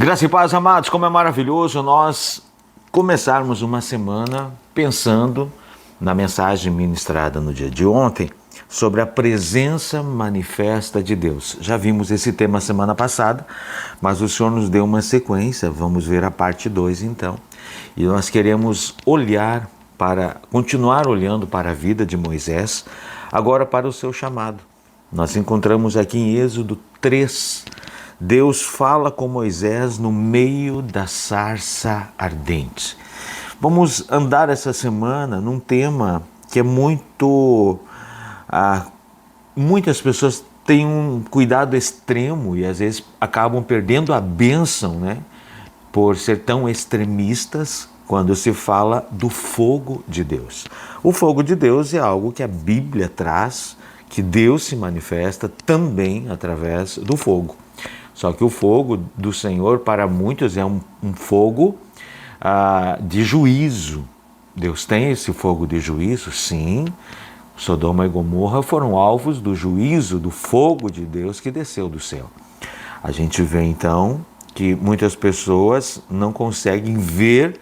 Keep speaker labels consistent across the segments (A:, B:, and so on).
A: Graça e paz, amados, como é maravilhoso nós começarmos uma semana pensando na mensagem ministrada no dia de ontem sobre a presença manifesta de Deus. Já vimos esse tema semana passada, mas o Senhor nos deu uma sequência, vamos ver a parte 2 então. E nós queremos continuar olhando para a vida de Moisés, agora para o seu chamado. Nós encontramos aqui em Êxodo 3, Deus fala com Moisés no meio da sarça ardente. Vamos andar essa semana num tema que é muitas pessoas têm um cuidado extremo e às vezes acabam perdendo a bênção, né? Por ser tão extremistas quando se fala do fogo de Deus. O fogo de Deus é algo que a Bíblia traz, que Deus se manifesta também através do fogo. Só que o fogo do Senhor, para muitos, é um fogo de juízo. Deus tem esse fogo de juízo? Sim. Sodoma e Gomorra foram alvos do juízo, do fogo de Deus que desceu do céu. A gente vê então que muitas pessoas não conseguem ver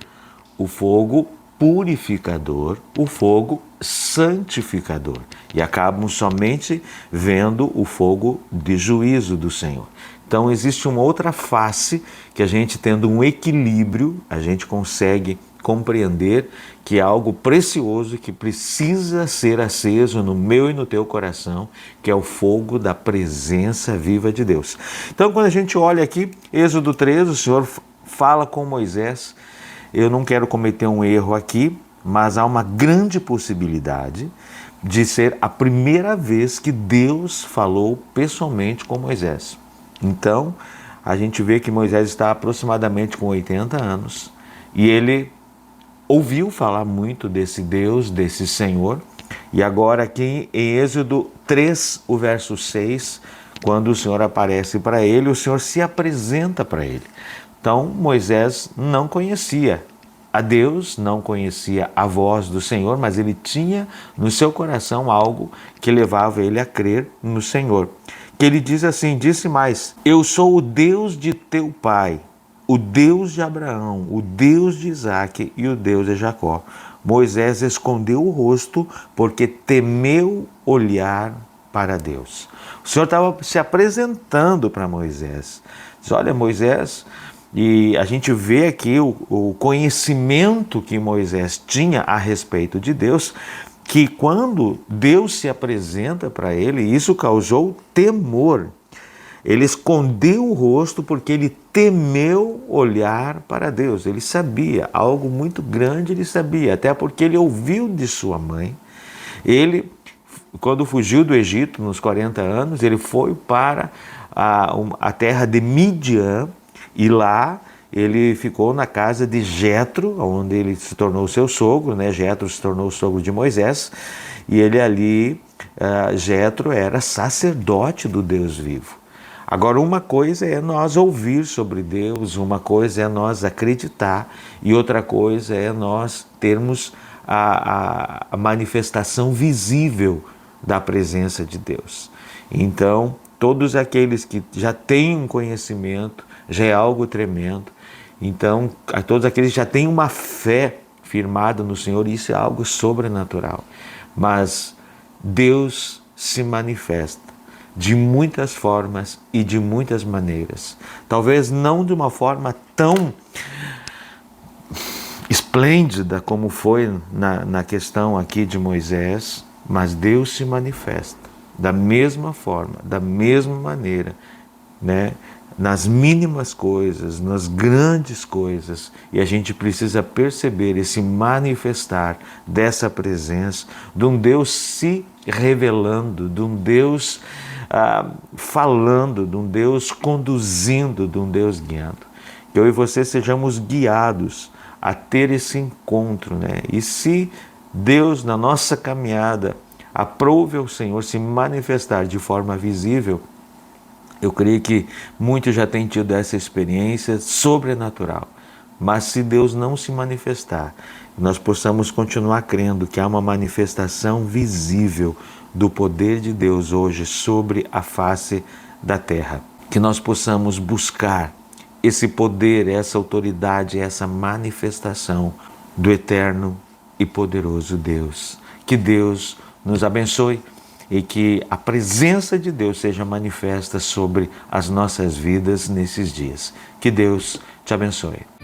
A: o fogo purificador, o fogo santificador, e acabam somente vendo o fogo de juízo do Senhor. Então existe uma outra face que a gente, tendo um equilíbrio, a gente consegue compreender que é algo precioso que precisa ser aceso no meu e no teu coração, que é o fogo da presença viva de Deus. Então quando a gente olha aqui, Êxodo 3, o Senhor fala com Moisés. Eu não quero cometer um erro aqui, mas há uma grande possibilidade de ser a primeira vez que Deus falou pessoalmente com Moisés. Então, a gente vê que Moisés está aproximadamente com 80 anos e ele ouviu falar muito desse Deus, desse Senhor. E agora aqui em Êxodo 3, o verso 6, quando o Senhor aparece para ele, o Senhor se apresenta para ele. Então, Moisés não conhecia a Deus, não conhecia a voz do Senhor, mas ele tinha no seu coração algo que levava ele a crer no Senhor. Que ele diz assim, disse mais: eu sou o Deus de teu pai, o Deus de Abraão, o Deus de Isaque e o Deus de Jacó. Moisés escondeu o rosto porque temeu olhar para Deus. O Senhor estava se apresentando para Moisés. Diz, olha, Moisés, e a gente vê aqui o conhecimento que Moisés tinha a respeito de Deus, que quando Deus se apresenta para ele, isso causou temor. Ele escondeu o rosto porque ele temeu olhar para Deus. Ele sabia, algo muito grande ele sabia, até porque ele ouviu de sua mãe. Ele, quando fugiu do Egito, nos 40 anos, ele foi para a terra de Midian e lá ele ficou na casa de Jetro, onde ele se tornou seu sogro, né? Jetro se tornou o sogro de Moisés, e ele ali, Jetro era sacerdote do Deus vivo. Agora, uma coisa é nós ouvir sobre Deus, uma coisa é nós acreditar, e outra coisa é nós termos a manifestação visível da presença de Deus. Então, todos aqueles que já têm um conhecimento, já é algo tremendo. Então, a todos aqueles que já têm uma fé firmada no Senhor, isso é algo sobrenatural. Mas Deus se manifesta de muitas formas e de muitas maneiras. Talvez não de uma forma tão esplêndida como foi na questão aqui de Moisés, mas Deus se manifesta da mesma forma, da mesma maneira, né? Nas mínimas coisas, nas grandes coisas, e a gente precisa perceber esse manifestar dessa presença, de um Deus se revelando, de um Deus falando, de um Deus conduzindo, de um Deus guiando. Que eu e você sejamos guiados a ter esse encontro, né? E se Deus, na nossa caminhada, aprove ao Senhor se manifestar de forma visível, eu creio que muitos já têm tido essa experiência sobrenatural. Mas se Deus não se manifestar, nós possamos continuar crendo que há uma manifestação visível do poder de Deus hoje sobre a face da terra. Que nós possamos buscar esse poder, essa autoridade, essa manifestação do eterno e poderoso Deus. Que Deus nos abençoe e que a presença de Deus seja manifesta sobre as nossas vidas nesses dias. Que Deus te abençoe.